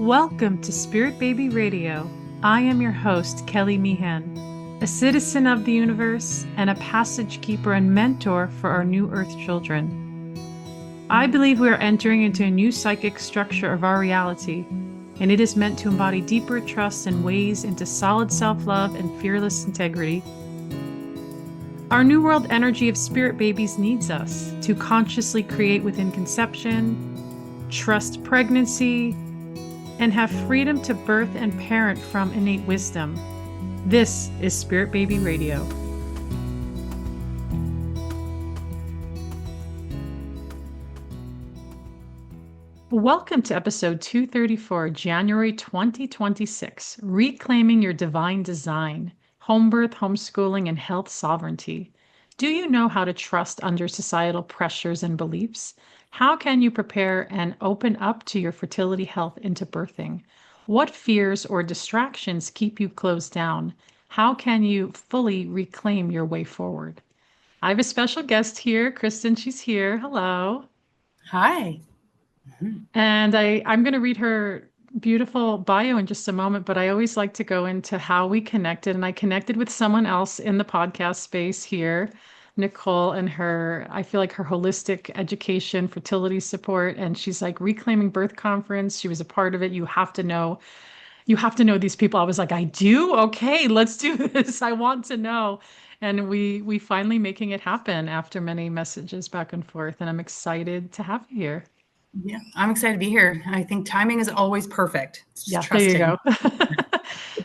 Welcome to Spirit Baby Radio. I am your host, Kelly Meehan, a citizen of the universe and a passage keeper and mentor for our new Earth children. I believe we are entering into a new psychic structure of our reality, and it is meant to embody deeper trust and ways into solid self-love and fearless integrity. Our new world energy of spirit babies needs us to consciously create within conception, trust pregnancy, and have freedom to birth and parent from innate wisdom. This is Spirit Baby Radio. Welcome to episode 234, January 2026, Reclaiming Your Divine Design, Homebirth, Homeschooling, and Health Sovereignty. Do you know how to trust under societal pressures and beliefs? How can you prepare and open up to your fertility health into birthing? What fears or distractions keep you closed down? How can you fully reclaim your way forward? I have a special guest here, Kristen. She's here. Hello. Hi. And I'm going to read her beautiful bio in just a moment, but I always like to go into how we connected. And I connected with someone else in the podcast space here, Nicole, and I feel like her holistic education, fertility support, and she's like Reclaiming Birth Conference. She was a part of it. You have to know these people. I was like, I do? Okay, let's do this. I want to know. And we finally making it happen after many messages back and forth. And I'm excited to have you here. Yeah, I'm excited to be here. I think timing is always perfect. It's just trusting. There you go.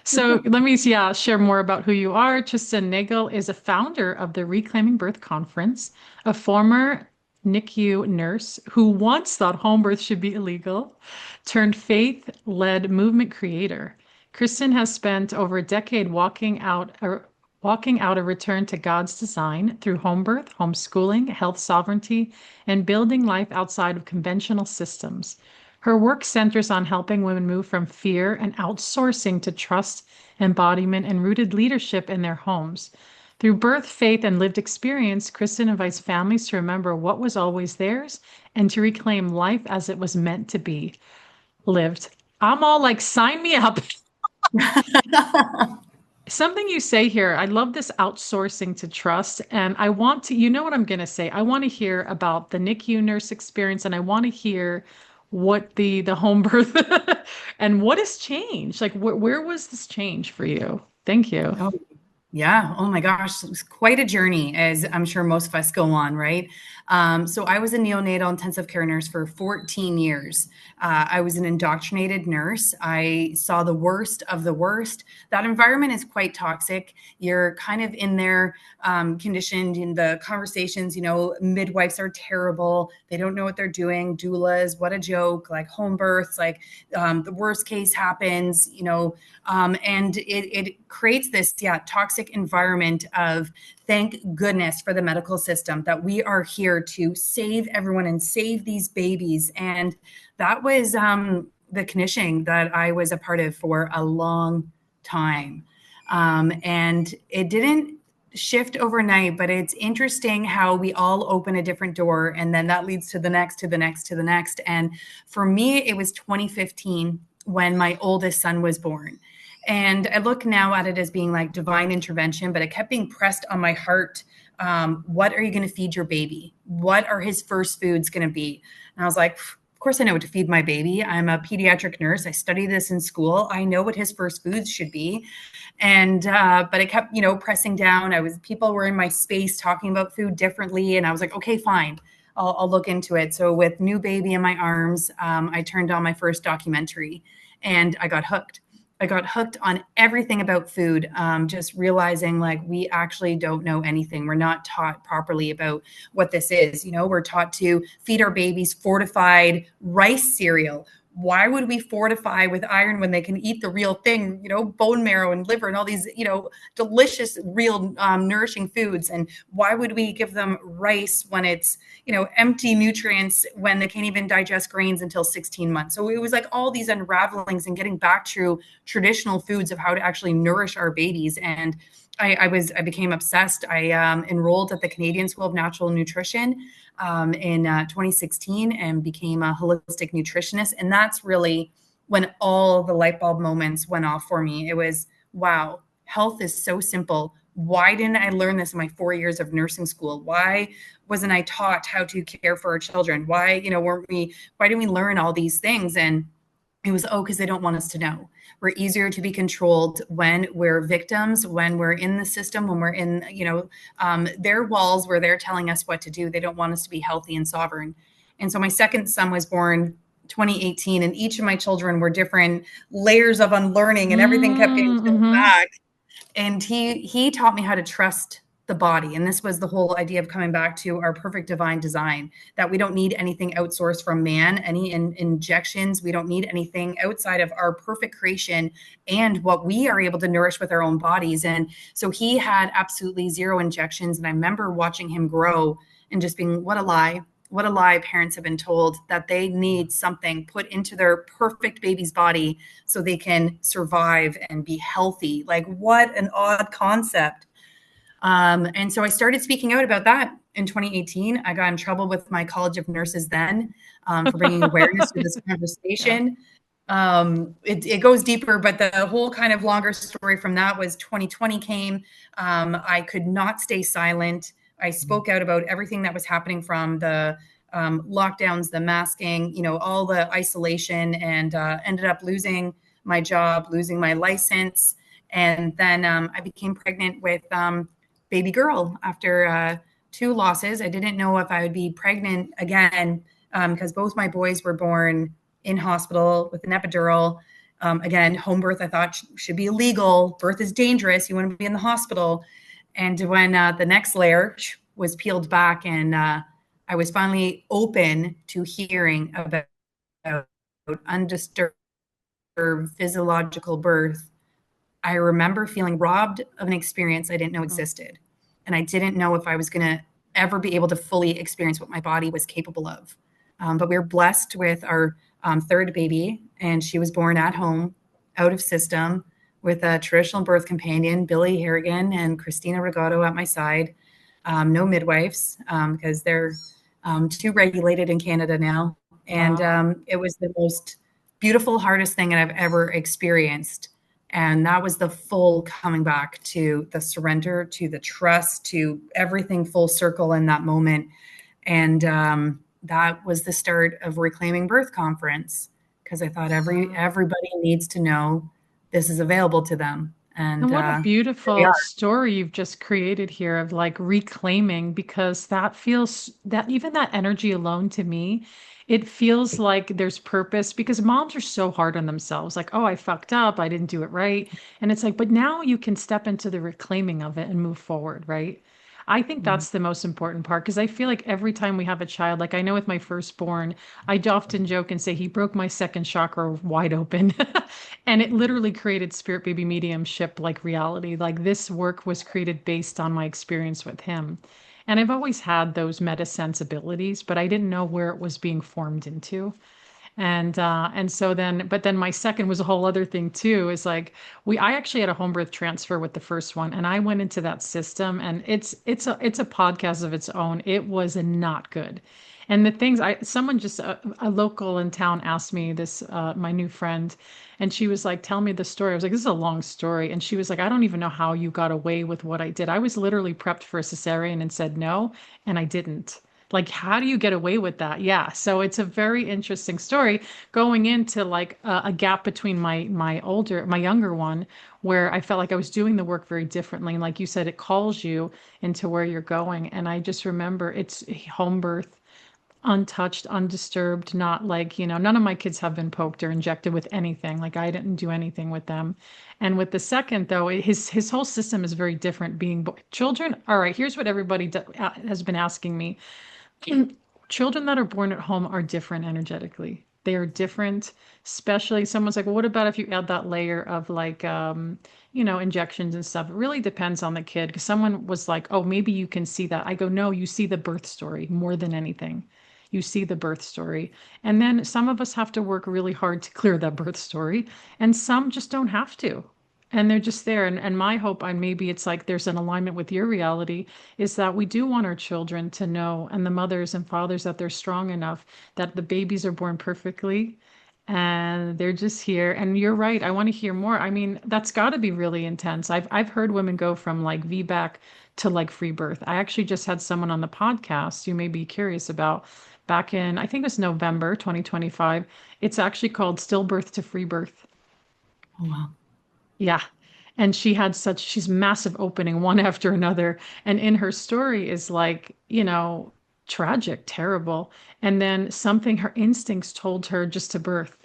So let me share more about who you are. Kristen Nagle is a founder of the Reclaiming Birth Conference, a former NICU nurse who once thought home birth should be illegal, turned faith-led movement creator. Kristen has spent over a decade walking out a return to God's design through home birth, homeschooling, health sovereignty, and building life outside of conventional systems. Her work centers on helping women move from fear and outsourcing to trust, embodiment, and rooted leadership in their homes. Through birth, faith, and lived experience, Kristen invites families to remember what was always theirs and to reclaim life as it was meant to be lived. I'm all like, sign me up. Something you say here, I love this outsourcing to trust. And I want to, you know what I'm going to say? I want to hear about the NICU nurse experience, and I want to hear what the home birth and what has changed. Like, where was this change for you? Thank you. Oh, yeah. Oh my gosh. It was quite a journey, as I'm sure most of us go on, right? So I was a neonatal intensive care nurse for 14 years. I was an indoctrinated nurse. I saw the worst of the worst. That environment is quite toxic. You're kind of in there, conditioned in the conversations, midwives are terrible. They don't know what they're doing. Doulas, what a joke, like home births, like the worst case happens, and it creates this, toxic environment of thank goodness for the medical system that we are here to save everyone and save these babies. And that was the conditioning that I was a part of for a long time. And it didn't shift overnight, but it's interesting how we all open a different door and then that leads to the next, to the next, to the next. And for me, it was 2015 when my oldest son was born. And I look now at it as being like divine intervention, but it kept being pressed on my heart. What are you going to feed your baby? What are his first foods going to be? And I was like, of course I know what to feed my baby. I'm a pediatric nurse. I studied this in school. I know what his first foods should be. And, but it kept, pressing down. People were in my space talking about food differently. And I was like, okay, fine. I'll look into it. So with new baby in my arms, I turned on my first documentary and I got hooked. I got hooked on everything about food, just realizing like we actually don't know anything. We're not taught properly about what this is. We're taught to feed our babies fortified rice cereal. Why would we fortify with iron when they can eat the real thing, bone marrow and liver and all these, delicious, real nourishing foods? And why would we give them rice when it's, empty nutrients when they can't even digest grains until 16 months? So it was like all these unravelings and getting back to traditional foods of how to actually nourish our babies. And I became obsessed. I enrolled at the Canadian School of Natural Nutrition in 2016 and became a holistic nutritionist. And that's really when all the light bulb moments went off for me. It was, wow, health is so simple. Why didn't I learn this in my 4 years of nursing school? Why wasn't I taught how to care for our children? Why, why didn't we learn all these things? And it was, oh, because they don't want us to know. We're easier to be controlled when we're victims, when we're in the system, when we're in, their walls where they're telling us what to do. They don't want us to be healthy and sovereign. And so my second son was born 2018, and each of my children were different layers of unlearning, and everything kept getting pulled Mm-hmm. back. And he taught me how to trust the body. And this was the whole idea of coming back to our perfect divine design, that we don't need anything outsourced from man, any injections. We don't need anything outside of our perfect creation and what we are able to nourish with our own bodies. And so he had absolutely zero injections. And I remember watching him grow and just being, what a lie. What a lie parents have been told, that they need something put into their perfect baby's body so they can survive and be healthy. Like, what an odd concept. And so I started speaking out about that in 2018. I got in trouble with my College of Nurses then, for bringing awareness to this Yeah. conversation. It goes deeper, but the whole kind of longer story from that was 2020 came. I could not stay silent. I spoke out about everything that was happening, from the lockdowns, the masking, all the isolation, and ended up losing my job, losing my license. And then I became pregnant with baby girl after 2 losses. I didn't know if I would be pregnant again, because both my boys were born in hospital with an epidural. Again, home birth I thought should be illegal. Birth is dangerous. You want to be in the hospital. And when the next layer was peeled back, and I was finally open to hearing about undisturbed physiological birth, I remember feeling robbed of an experience I didn't know existed. And I didn't know if I was going to ever be able to fully experience what my body was capable of. But we were blessed with our third baby, and she was born at home, out of system, with a traditional birth companion, Billy Harrigan and Christina Regato at my side. No midwives, because they're too regulated in Canada now. And Wow. it was the most beautiful, hardest thing that I've ever experienced. And that was the full coming back to the surrender, to the trust, to everything full circle in that moment. And that was the start of Reclaiming Birth Conference, because I thought everybody needs to know this is available to them. And And what a here we beautiful are. story you've just created here of like reclaiming, because that feels that even that energy alone to me, it feels like there's purpose because moms are so hard on themselves. Like, oh, I fucked up. I didn't do it right. And it's like, but now you can step into the reclaiming of it and move forward, right? I think Mm. that's the most important part because I feel like every time we have a child, like I know with my firstborn, I often joke and say he broke my second chakra wide open. And it literally created spirit baby mediumship like reality. Like this work was created based on my experience with him. And I've always had those meta sensibilities, but I didn't know where it was being formed into. And so then, but then my second was a whole other thing too, is like I actually had a home birth transfer with the first one, and I went into that system, and it's a podcast of its own. It was not good. And the things someone just a local in town asked me this, my new friend, and she was like, tell me the story. I was like, this is a long story. And she was like, I don't even know how you got away with what I did. I was literally prepped for a cesarean and said no, and I didn't. Like, how do you get away with that? Yeah. So it's a very interesting story going into like a gap between my younger one, where I felt like I was doing the work very differently. And like you said, it calls you into where you're going. And I just remember it's home birth, untouched, undisturbed, not like, none of my kids have been poked or injected with anything. Like I didn't do anything with them. And with the second, though, his whole system is very different. Being children. All right, here's what everybody has been asking me. Children that are born at home are different energetically. They are different, especially someone's like, well, what about if you add that layer of like, injections and stuff? It really depends on the kid. Because someone was like, oh, maybe you can see that. I go, no, you see the birth story more than anything. You see the birth story. And then some of us have to work really hard to clear that birth story, and some just don't have to. And they're just there. And my hope, and maybe it's like there's an alignment with your reality, is that we do want our children to know, and the mothers and fathers, that they're strong enough that the babies are born perfectly and they're just here. And you're right. I want to hear more. I mean, that's got to be really intense. I've heard women go from like VBAC to like free birth. I actually just had someone on the podcast you may be curious about back in, I think it was November 2025. It's actually called Stillbirth to Free Birth. Oh, wow. Yeah. And she's massive opening one after another. And in her story is like, tragic, terrible. And then something her instincts told her just to birth,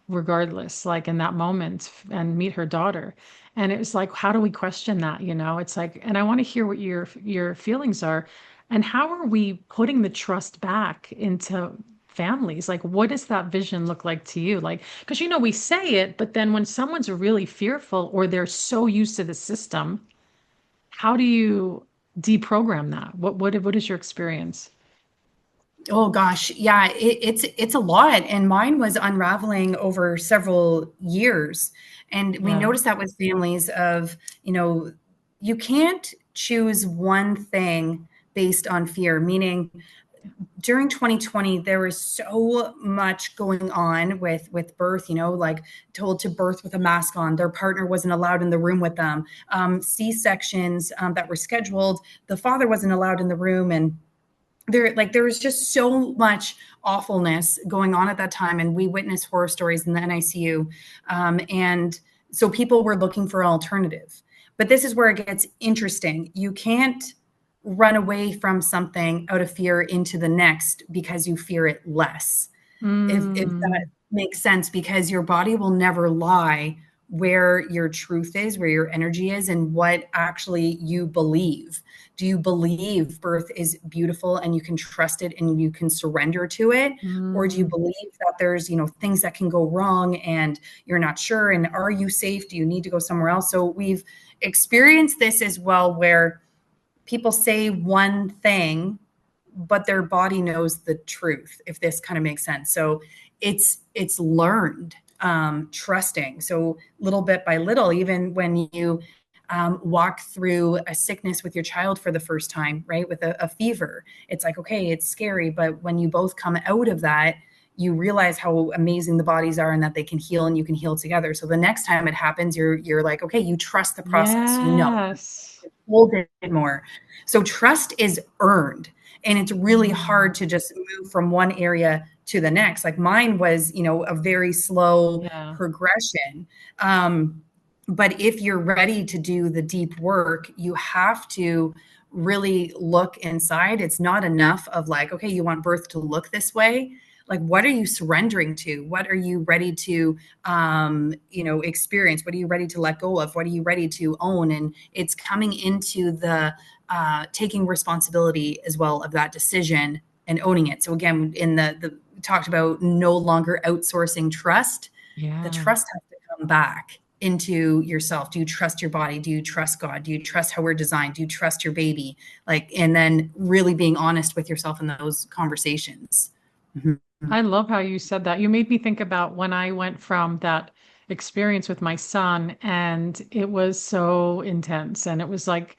regardless, like in that moment and meet her daughter. And it was like, how do we question that? It's like, and I want to hear what your feelings are. And how are we putting the trust back into families? Like, what does that vision look like to you? Like, because we say it, but then when someone's really fearful or they're so used to the system, how do you deprogram that? What is your experience? Oh gosh, yeah, it's a lot, and mine was unraveling over several years. And we Yeah. noticed that with families of, you can't choose one thing based on fear, meaning during 2020 there was so much going on with birth, like told to birth with a mask on, their partner wasn't allowed in the room with them, c-sections that were scheduled, the father wasn't allowed in the room, and there was just so much awfulness going on at that time, and we witnessed horror stories in the NICU, and so people were looking for an alternative. But this is where it gets interesting. You can't run away from something out of fear into the next because you fear it less, if that Mm, makes sense, because your body will never lie where your truth is, where your energy is, and what actually you believe. Do you believe birth is beautiful and you can trust it and you can surrender to it? Or do you mm, believe that there's, things that can go wrong and you're not sure? And are you safe? Do you need to go somewhere else? So we've experienced this as well, where people say one thing but their body knows the truth, if this kind of makes sense. So it's learned, trusting. So little bit by little, even when you walk through a sickness with your child for the first time, right, with a fever, it's like, okay, it's scary, but when you both come out of that, you realize how amazing the bodies are and that they can heal and you can heal together. So the next time it happens, you're like, okay, you trust the process, yes. hold it more. So trust is earned, and it's really Mm, hard to just move from one area to the next. Like mine was, a very slow yeah. progression. But if you're ready to do the deep work, you have to really look inside. It's not enough of like, okay, you want birth to look this way. Like, what are you surrendering to? What are you ready to, experience? What are you ready to let go of? What are you ready to own? And it's coming into the taking responsibility as well of that decision and owning it. So again, in the we talked about no longer outsourcing trust. The Yeah. trust has to come back into yourself. Do you trust your body? Do you trust God? Do you trust how we're designed? Do you trust your baby? Like, and then really being honest with yourself in those conversations. Mhm. I love how you said that. You made me think about when I went from that experience with my son, and it was so intense. And it was like,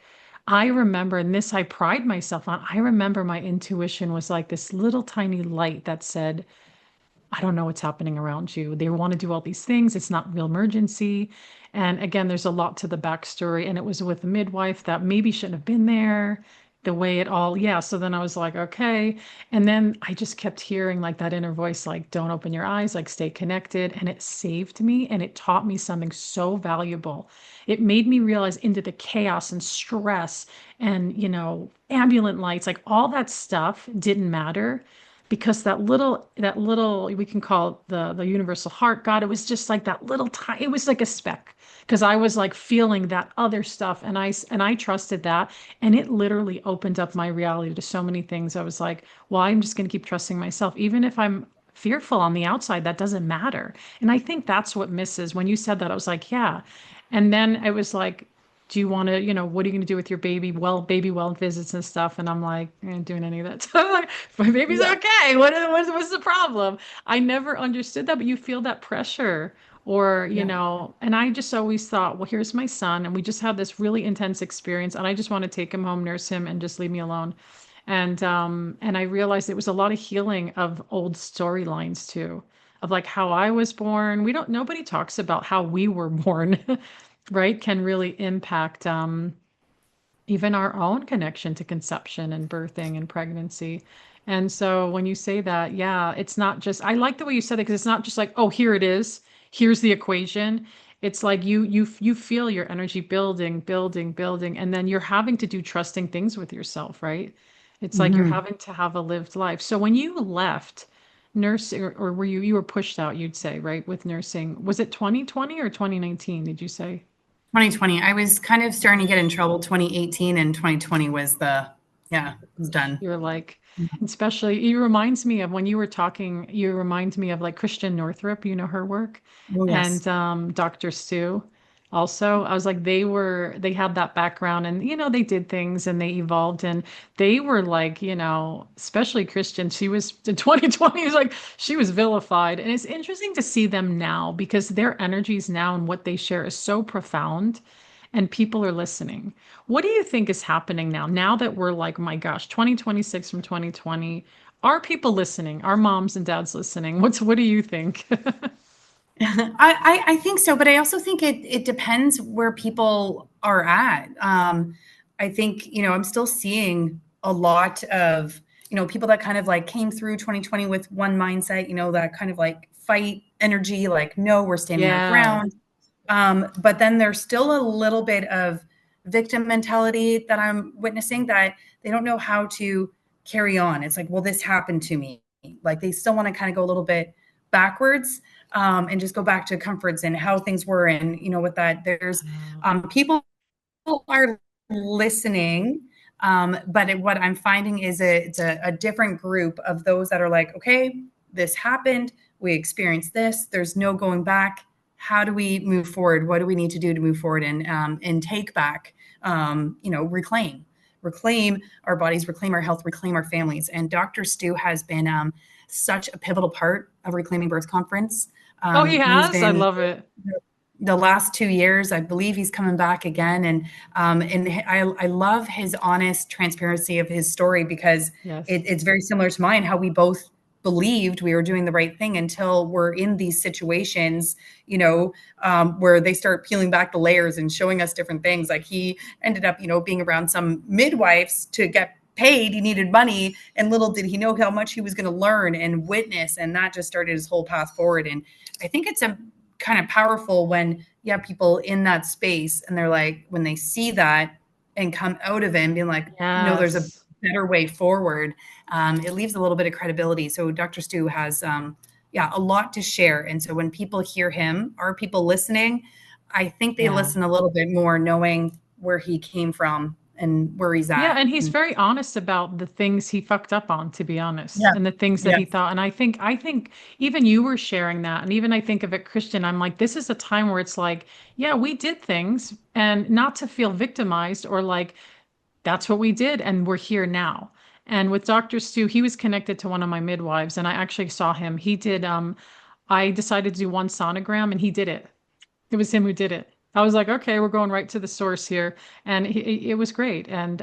I remember, and this I pride myself on, I remember my intuition was like this little tiny light that said, I don't know what's happening around you. They want to do all these things. It's not real emergency. And again, there's a lot to the backstory. And it was with a midwife that maybe shouldn't have been there, the way it all, yeah. So then I was like, okay. And then I just kept hearing like that inner voice, like, don't open your eyes, like, stay connected. And it saved me and it taught me something so valuable. It made me realize into the chaos and stress and, ambulance lights, like all that stuff didn't matter because that little we can call it the universal heart God, it was just like that little tiny, it was like a speck because I was like feeling that other stuff, and I trusted that, and it literally opened up my reality to so many things. I was like, well, I'm just going to keep trusting myself even if I'm fearful on the outside. That doesn't matter. And I think that's what misses. When you said that, I was like, yeah. And then it was like, do you want to, what are you going to do with your baby well visits and stuff? And I'm like, I ain't doing any of that. So I'm like, my baby's Yeah. okay. What's the problem? I never understood that, but you feel that pressure or, Yeah. and I just always thought, well, here's my son. And we just had this really intense experience. And I just want to take him home, nurse him, and just leave me alone. And I realized it was a lot of healing of old storylines too, of like how I was born. Nobody talks about how we were born, right? Can really impact even our own connection to conception and birthing and pregnancy. And so when you say that, yeah, it's not just, I like the way you said it because it's not just like, oh, here it is. Here's the equation. It's like you feel your energy building, building, building, and then you're having to do trusting things with yourself, right? It's like you're Mhm. having to have a lived life. So when you left nursing, or were you were pushed out, you'd say, right, with nursing, was it 2020 or 2019, did you say? 2020. I was kind of starting to get in trouble 2018, and 2020 was yeah, it was done. You're like, especially, it reminds me of when you were talking, you remind me of like Christian Northrup, you know her work, Oh, yes. and Dr. Stu. Also, I was like, they had that background and, they did things and they evolved and they were like, especially Christian, she was in 2020, it was like she was vilified. And it's interesting to see them now because their energies now and what they share is so profound and people are listening. What do you think is happening now? Now that we're like, my gosh, 2026 from 2020, are people listening? Are moms and dads listening? What do you think? I think so, but I also think it depends where people are at. I think, I'm still seeing a lot of, people that kind of like came through 2020 with one mindset, that kind of like fight energy, like, no, we're standing our Yeah. ground. But then there's still a little bit of victim mentality that I'm witnessing, that they don't know how to carry on. It's like, well, this happened to me. Like they still want to kind of go a little bit backwards, and just go back to comforts and how things were. And, with that, there's people are listening. But what I'm finding is it's a different group of those that are like, okay, this happened. We experienced this. There's no going back. How do we move forward? What do we need to do to move forward and take back, reclaim our bodies, reclaim our health, reclaim our families. And Dr. Stu has been such a pivotal part of Reclaiming Birth Conference. Oh, he He's has? I been love it. the last 2 years. I believe he's coming back again. And I love his honest transparency of his story, because Yes. it's very similar to mine, how we both believed we were doing the right thing until we're in these situations, where they start peeling back the layers and showing us different things. Like he ended up, being around some midwives to get paid. He needed money, and little did he know how much he was going to learn and witness. And that just started his whole path forward. And I think it's a kind of powerful when you have people in that space and they're like, when they see that and come out of it and being like, no, there's a Yes. better way forward. It leaves a little bit of credibility. So Dr. Stu has, a lot to share. And so when people hear him, are people listening? I think they Yeah. listen a little bit more, knowing where he came from and where he's Yeah, at. and he's very honest about the things he fucked up on, to be honest, Yeah. and the things that Yeah. he thought. And I think even you were sharing that, and even I think of it, Christian, I'm like, this is a time where it's like, yeah, we did things, and not to feel victimized or like that's what we did, and we're here now. And with Dr. Stu, he was connected to one of my midwives, and I actually saw him. He did, I decided to do one sonogram, and he did it. It was him who did it. I was like, okay, we're going right to the source here, and it was great. And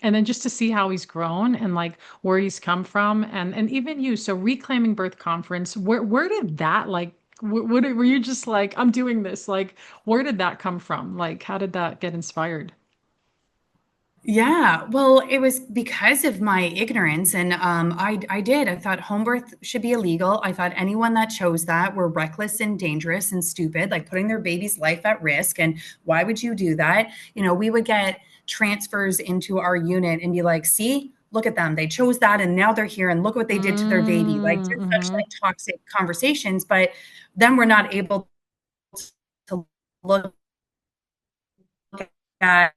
then just to see how he's grown and like where he's come from, and even you. So Reclaiming Birth Conference, where did that like? Were you just like, I'm doing this? Like, where did that come from? Like, how did that get inspired? Yeah, well, it was because of my ignorance, and I thought home birth should be illegal. I thought anyone that chose that were reckless and dangerous and stupid, like putting their baby's life at risk. And why would you do that? We would get transfers into our unit and be like, see, look at them. They chose that, and now they're here, and look what they did to their baby. Like just such Mm-hmm. like toxic conversations. But then we're not able to look at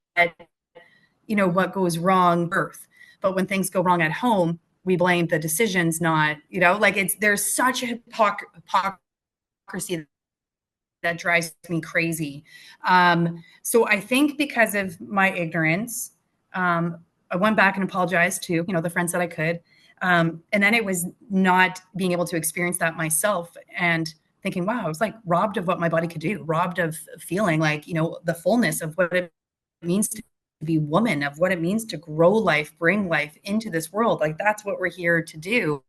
what goes wrong birth. But when things go wrong at home, we blame the decisions, not, like there's such a hypocrisy that drives me crazy. So I think because of my ignorance, I went back and apologized to, the friends that I could. And then it was not being able to experience that myself and thinking, wow, I was like robbed of what my body could do, robbed of feeling like, the fullness of what it means to be woman, of what it means to grow life, bring life into this world. Like that's what we're here to do.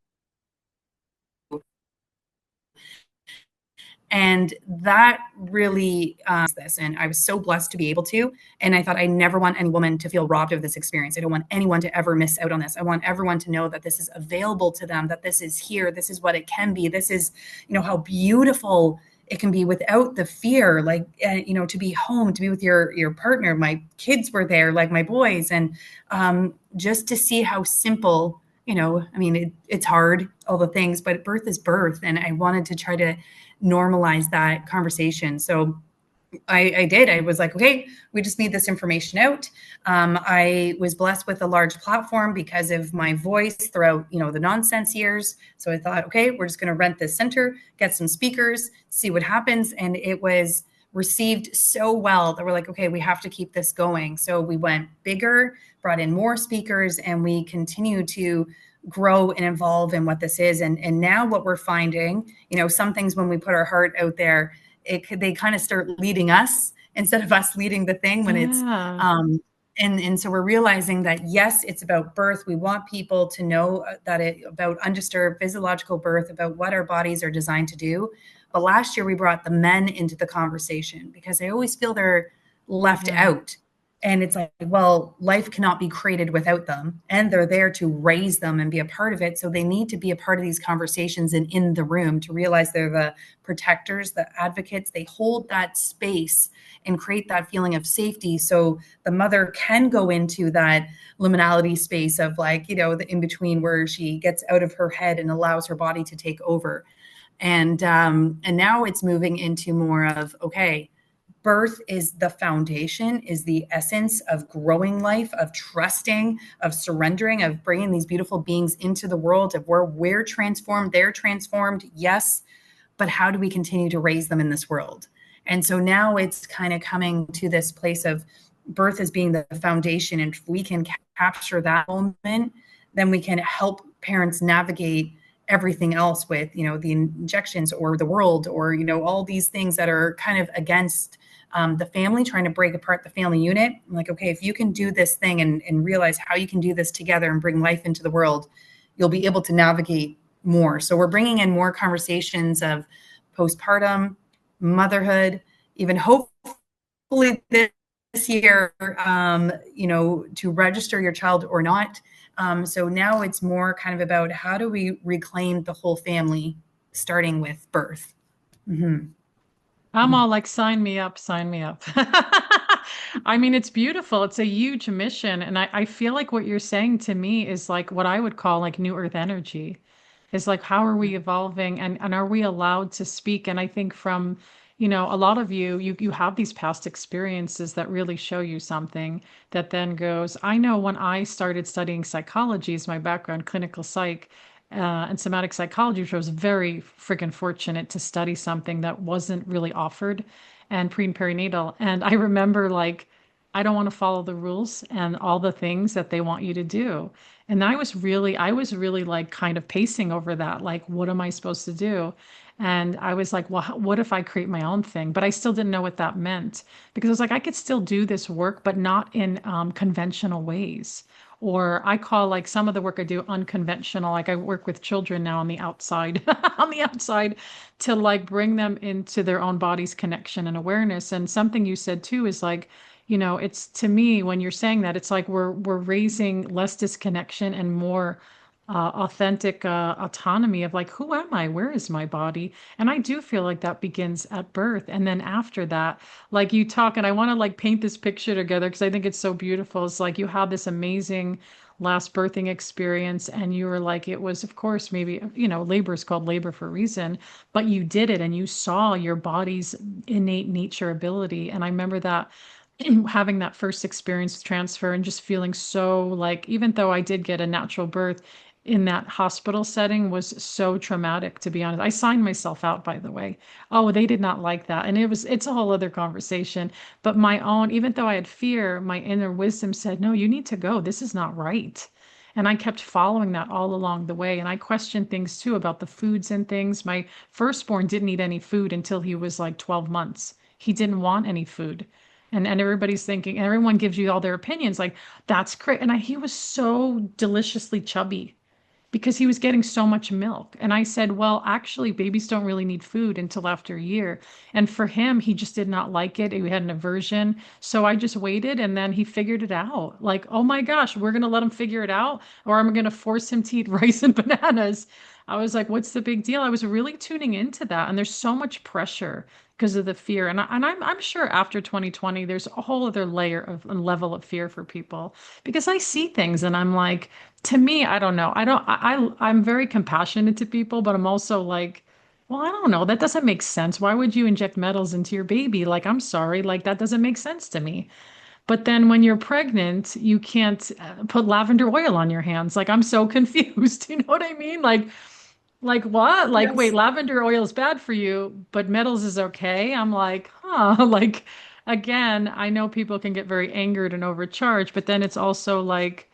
And that really this. And I was so blessed to be able to. And I thought, I never want any woman to feel robbed of this experience. I don't want anyone to ever miss out on this. I want everyone to know that this is available to them, that this is here. This is what it can be. This is, how beautiful it can be without the fear, like, to be home, to be with your partner. My kids were there, like my boys. And just to see how simple, I mean, it's hard, all the things, but birth is birth. And I wanted to try to normalize that conversation. So I did. I was like, okay, we just need this information out. I was blessed with a large platform because of my voice throughout, the nonsense years. So I thought, okay, we're just going to rent this center, get some speakers, see what happens. And it was received so well that we're like, okay, we have to keep this going. So we went bigger, brought in more speakers, and we continue to grow and evolve in what this is. And now what we're finding, some things when we put our heart out there, they kind of start leading us instead of us leading the thing when it's Yeah. and so we're realizing that yes, it's about birth. We want people to know that about undisturbed physiological birth, about what our bodies are designed to do. But last year we brought the men into the conversation because I always feel they're left Yeah. out. And it's like, well, life cannot be created without them. And they're there to raise them and be a part of it. So they need to be a part of these conversations and in the room to realize they're the protectors, the advocates. They hold that space and create that feeling of safety. So the mother can go into that liminality space of like, the in between where she gets out of her head and allows her body to take over. And now it's moving into more of, okay, birth is the foundation, is the essence of growing life, of trusting, of surrendering, of bringing these beautiful beings into the world, of where we're transformed, they're transformed, yes, but how do we continue to raise them in this world? And so now it's kind of coming to this place of birth as being the foundation. And if we can capture that moment, then we can help parents navigate everything else with, the injections or the world or, all these things that are kind of against the family, trying to break apart the family unit. I'm like, okay, if you can do this thing and realize how you can do this together and bring life into the world, you'll be able to navigate more. So we're bringing in more conversations of postpartum, motherhood, even hopefully this year, to register your child or not. So now it's more kind of about how do we reclaim the whole family, starting with birth. Mm-hmm. I'm all like, sign me up, sign me up. I mean, it's beautiful. It's a huge mission. And I feel like what you're saying to me is like what I would call like new earth energy. Is like, how are we evolving and are we allowed to speak? And I think from, a lot of you have these past experiences that really show you something that then goes, I know when I started studying psychology, is my background, clinical psych, and somatic psychology, which I was very freaking fortunate to study something that wasn't really offered, and pre and perinatal. And I remember like, I don't want to follow the rules and all the things that they want you to do. And I was really like kind of pacing over that. Like, what am I supposed to do? And I was like, well, what if I create my own thing? But I still didn't know what that meant because I was like, I could still do this work, but not in conventional ways. Or I call like some of the work I do unconventional. Like I work with children now on the outside, on the outside to like bring them into their own body's connection and awareness. And something you said too is like, it's to me when you're saying that, it's like we're raising less disconnection and more authentic autonomy of like, who am I? Where is my body? And I do feel like that begins at birth. And then after that, like you talk, and I want to like paint this picture together because I think it's so beautiful. It's like you have this amazing last birthing experience, and you were like, it was, of course, maybe, labor is called labor for a reason, but you did it and you saw your body's innate nature ability. And I remember that having that first experience with transfer and just feeling so like, even though I did get a natural birth in that hospital setting was so traumatic, to be honest. I signed myself out, by the way. Oh, they did not like that. And it's a whole other conversation. But my own, even though I had fear, my inner wisdom said, no, you need to go. This is not right. And I kept following that all along the way. And I questioned things too about the foods and things. My firstborn didn't eat any food until he was like 12 months. He didn't want any food. And everybody's thinking, and everyone gives you all their opinions, like, that's great. And he was so deliciously chubby. because he was getting so much milk. And I said, well, actually, babies don't really need food until after a year. And for him, he just did not like it. He had an aversion. So I just waited and then he figured it out. Like, oh my gosh, we're going to let him figure it out, or I'm going to force him to eat rice and bananas. I was like, what's the big deal? I was really tuning into that. And there's so much pressure because of the fear. And I'm sure after 2020, there's a whole other layer of a level of fear for people because I see things and I'm like, to me, I don't know. I'm very compassionate to people, but I'm also like, well, I don't know. That doesn't make sense. Why would you inject metals into your baby? Like, I'm sorry. Like, that doesn't make sense to me. But then when you're pregnant, you can't put lavender oil on your hands. Like, I'm so confused. You know what I mean? Like what? Like, wait, Yes. lavender oil is bad for you, but metals is okay. I'm like, huh. Like, again, I know people can get very angered and overcharged, but then it's also like,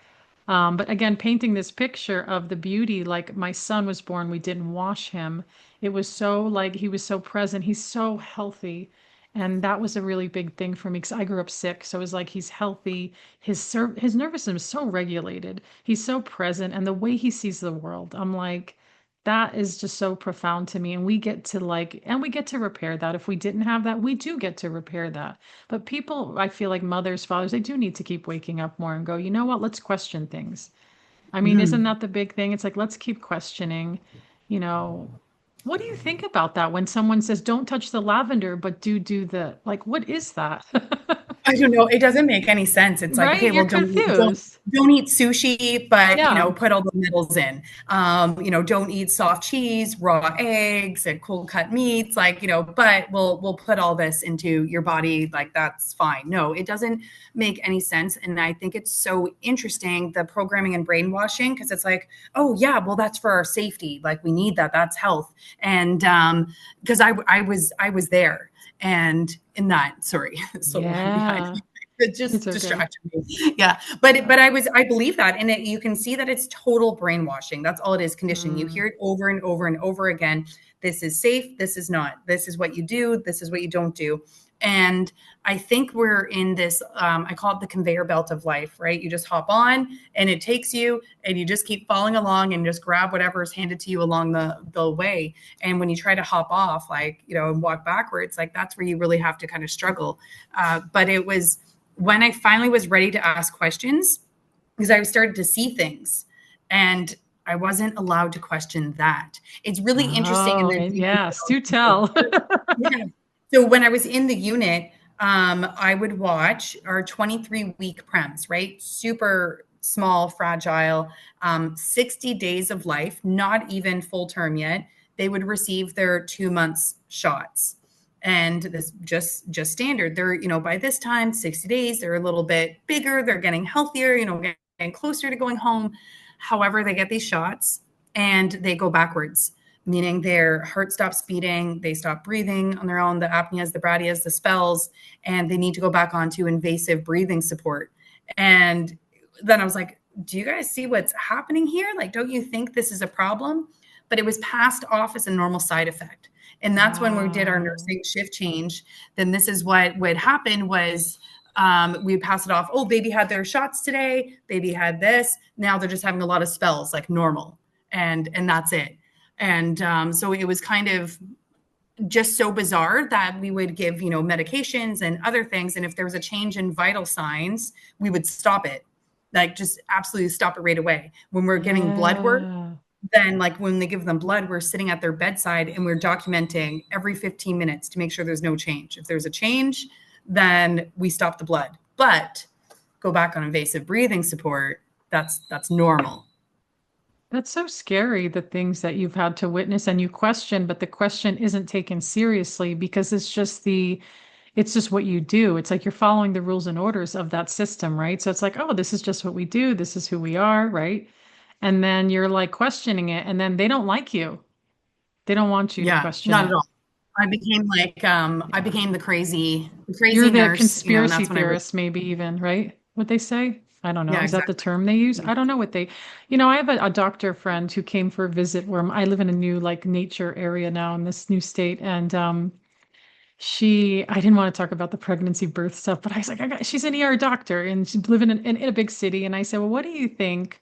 but again, painting this picture of the beauty, like my son was born, we didn't wash him. It was so like he was so present. He's so healthy. And that was a really big thing for me because I grew up sick. So it was like he's healthy. His nervous system is so regulated. He's so present. And the way he sees the world, I'm like, that is just so profound to me. And we get to like, and we get to repair that. If we didn't have that, we do get to repair that. But people, I feel like mothers, fathers, they do need to keep waking up more and go, you know what? Let's question things. I mean, isn't Mhm. that the big thing? It's like, let's keep questioning, you know, what do you think about that when someone says, don't touch the lavender, but do the, like, what is that? I don't know. It doesn't make any sense. It's like, Right? okay, You're well, confused. don't eat sushi, but Yeah. put all the metals in. Don't eat soft cheese, raw eggs, and cold cut meats. Like, but we'll put all this into your body. Like, that's fine. No, it doesn't make any sense. And I think it's so interesting, the programming and brainwashing, because it's like, oh yeah, well, that's for our safety. Like, we need that. That's health. And because I was there. And in that, sorry, so behind Yeah. me, it It's just okay. distracted me. Yeah, but I believe that, and you can see that it's total brainwashing. That's all it is, conditioning. You Mm. hear it over and over and over again. This is safe. This is not. This is what you do. This is what you don't do. And I think we're in this. I call it the conveyor belt of life. Right? You just hop on, and it takes you, and you just keep following along, and just grab whatever is handed to you along the way. And when you try to hop off, like, and walk backwards, like, that's where you really have to kind of struggle. But it was when I finally was ready to ask questions, because I started to see things, and I wasn't allowed to question that. It's really interesting in Oh, the and unit. yes, do tell. Yeah. So when I was in the unit, I would watch our 23-week prems, right? Super small, fragile, 60 days of life, not even full term yet. They would receive their 2 months shots. And this just standard. They're, by this time, 60 days, they're a little bit bigger, they're getting healthier, getting closer to going home. However, they get these shots and they go backwards, meaning their heart stops beating, they stop breathing on their own, the apneas, the bradyas, the spells, and they need to go back onto invasive breathing support. And then I was like, do you guys see what's happening here? Like, don't you think this is a problem? But it was passed off as a normal side effect. And that's when we did our Wow. nursing shift change. Then this is what would happen was, we pass it off. Oh, baby had their shots today. Baby had this. Now they're just having a lot of spells, like normal, and that's it. And so it was kind of just so bizarre that we would give, medications and other things. And if there was a change in vital signs, we would stop it, like, just absolutely stop it right away. When we're giving blood work, Yeah. then, like, when they give them blood, we're sitting at their bedside and we're documenting every 15 minutes to make sure there's no change. If there's a change, then we stop the blood, but go back on invasive breathing support. That's normal. That's so scary, the things that you've had to witness and you question, but the question isn't taken seriously because it's just what you do. It's like you're following the rules and orders of that system, right? So it's like, oh, this is just what we do. This is who we are, right? And then you're like questioning it, and then they don't like you. They don't want you to Yeah, question not at it. all. I Yeah. became the You're crazy the nurse, and conspiracy that's when I really, theorist, maybe even, right? What they say? I don't know. yeah, Is that the exactly. term they use? I don't know what they, I have a doctor friend who came for a visit where I live in a new like nature area now in this new state. And I didn't want to talk about the pregnancy birth stuff, but I was like, she's an ER doctor and she's living in a big city. And I said, well, what do you think?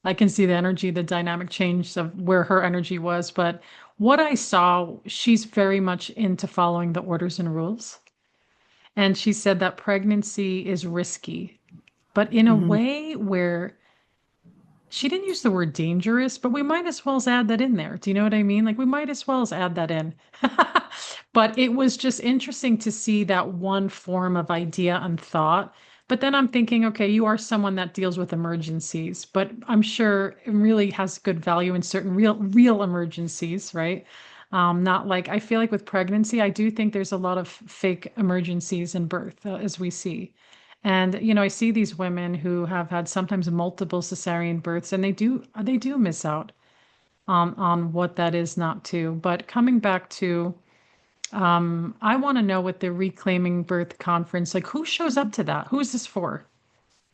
I can see the energy, the dynamic change of where her energy was. But what I saw, she's very much into following the orders and rules. And she said that pregnancy is risky, but in a Mhm. way where she didn't use the word dangerous, but we might as well add that in there. Do you know what I mean? Like we might as well add that in. But it was just interesting to see that one form of idea and thought. But then I'm thinking, okay, you are someone that deals with emergencies, but I'm sure it really has good value in certain real emergencies, right? Not like I feel like with pregnancy, I do think there's a lot of fake emergencies in birth, as we see. And I see these women who have had sometimes multiple cesarean births, and they do miss out on what that is not to. But coming back to, I want to know with the Reclaiming Birth conference, like who shows up to that? Who is this for?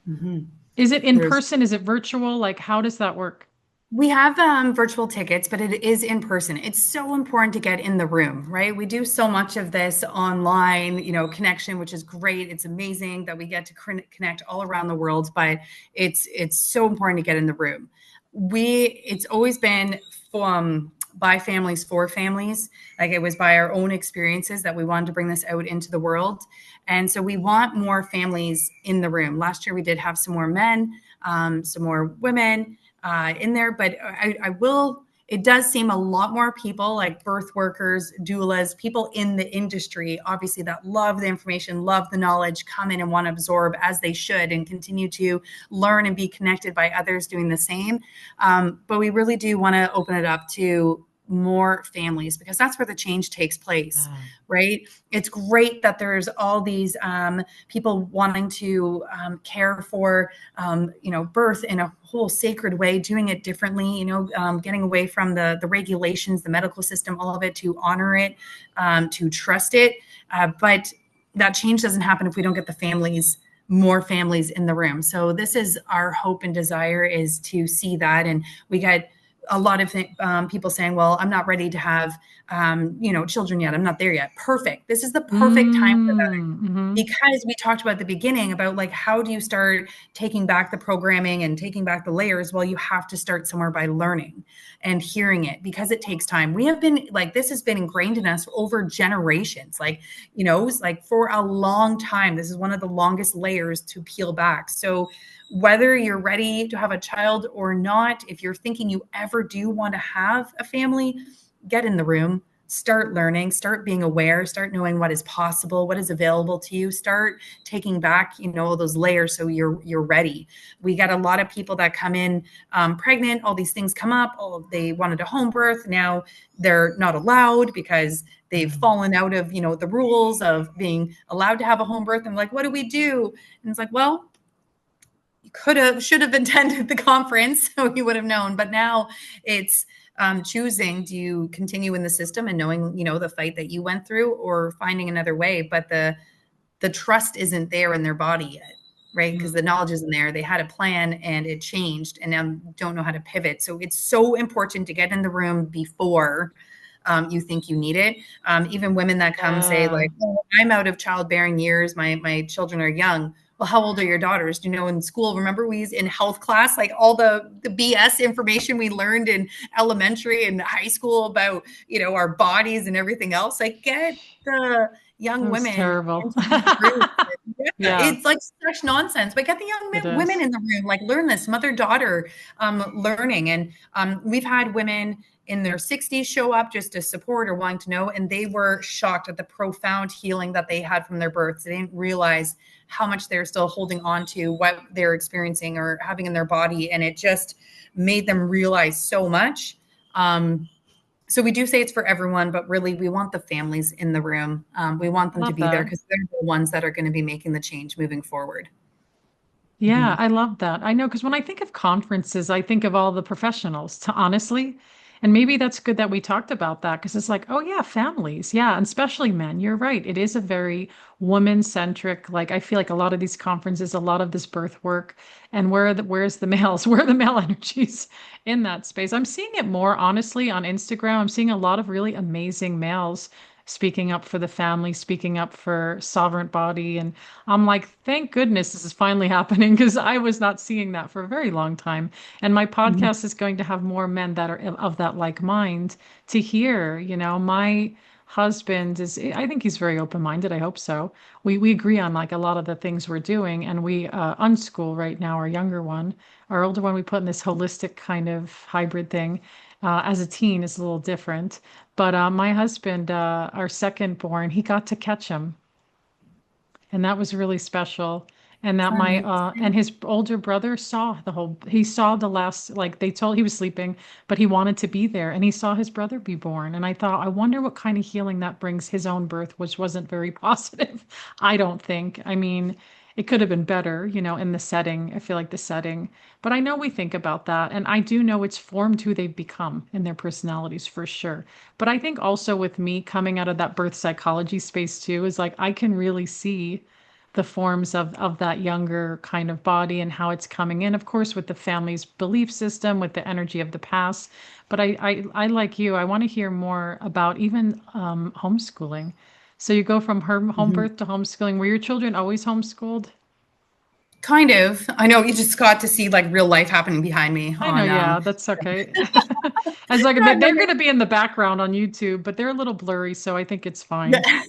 Mhm. Is it in There's person? Is it virtual? Like how does that work? We have virtual tickets, but it is in person. It's so important to get in the room, right? We do so much of this online, connection, which is great. It's amazing that we get to connect all around the world, but it's so important to get in the room. It's always been by families for families. Like it was by our own experiences that we wanted to bring this out into the world, and so we want more families in the room. Last year we did have some more men, some more women in there, but I will. It does seem a lot more people like birth workers, doulas, people in the industry, obviously that love the information, love the knowledge, come in and want to absorb as they should and continue to learn and be connected by others doing the same. But we really do want to open it up to more families because that's where the change takes place, Ah. right? It's great that there's all these people wanting to care for birth in a whole sacred way, doing it differently, getting away from the regulations, the medical system, all of it, to honor it, to trust it. But that change doesn't happen if we don't get more families in the room. So this is our hope and desire, is to see that. And we get a lot of people saying, well, I'm not ready to have, children yet. I'm not there yet. Perfect. This is the perfect time for that, Mm-hmm. because we talked about at the beginning about like, how do you start taking back the programming and taking back the layers? Well, you have to start somewhere by learning and hearing it, because it takes time. We have been like, this has been ingrained in us over generations, like for a long time. This is one of the longest layers to peel back. So whether you're ready to have a child or not, if you're thinking you ever do want to have a family, get in the room, start learning, start being aware, start knowing what is possible, what is available to you, start taking back, those layers so you're ready. We got a lot of people that come in pregnant, all these things come up. Oh, they wanted a home birth. Now they're not allowed because they've fallen out of, the rules of being allowed to have a home birth. And like, what do we do? And it's like, well, should have attended the conference so you would have known. But now it's choosing, do you continue in the system and knowing, the fight that you went through, or finding another way? But the trust isn't there in their body yet, right? Because the knowledge isn't there. They had a plan and it changed, and now don't know how to pivot. So it's so important to get in the room before you think you need it. Even women that come say Yeah. like, oh, I'm out of childbearing years. My children are young. Well, how old are your daughters? Do you know, in school, remember we in health class, like all the BS information we learned in elementary and high school about, our bodies and everything else. Like, get the young That was women terrible. into these groups. Yeah, Yeah, it's like such nonsense, but get the it women is. in the room, like learn this mother-daughter learning. And we've had women in their 60s show up just to support or wanting to know, and they were shocked at the profound healing that they had from their births. They didn't realize how much they're still holding on to what they're experiencing or having in their body, and it just made them realize so much. So we do say it's for everyone, but really we want the families in the room. We want them to Love be there that. because they're the ones that are going to be making the change moving forward. Yeah, Mhm. I love that. I know because when I think of conferences, I think of all the professionals, to honestly. And maybe that's good that we talked about that because it's like, oh yeah, families. Yeah, and especially men. You're right. It is a very woman-centric, like I feel like a lot of these conferences, a lot of this birth work, and where's the males? Where are the male energies in that space? I'm seeing it more honestly on Instagram. I'm seeing a lot of really amazing males speaking up for the family, speaking up for sovereign body. And I'm like, thank goodness this is finally happening because I was not seeing that for a very long time. And my Mhm. podcast is going to have more men that are of that like mind to hear, my husband is, I think he's very open-minded. I hope so. We agree on like a lot of the things we're doing, and we unschool right now our younger one. Our older one we put in this holistic kind of hybrid thing. As a teen is a little different. But my husband, our second born, he got to catch him, and that was really special. And that Isn't my that and amazing? his older brother saw he saw the last, like they told he was sleeping, but he wanted to be there, and he saw his brother be born. And I thought, I wonder what kind of healing that brings his own birth, which wasn't very positive. I don't think. I mean, it could have been better, in the setting. I feel like the setting, but I know we think about that, and I do know it's formed who they've become in their personalities for sure. But I think also with me coming out of that birth psychology space too, is like I can really see the forms of that younger kind of body and how it's coming in, of course, with the family's belief system, with the energy of the past. But I like you, I want to hear more about even homeschooling. So you go from home Mhm. birth to homeschooling. Were your children always homeschooled? Kind of. I know you just got to see like real life happening behind me I know, on yeah, that's okay. As like no, they're you're going to be in the background on YouTube, but they're a little blurry, so I think it's fine. yeah.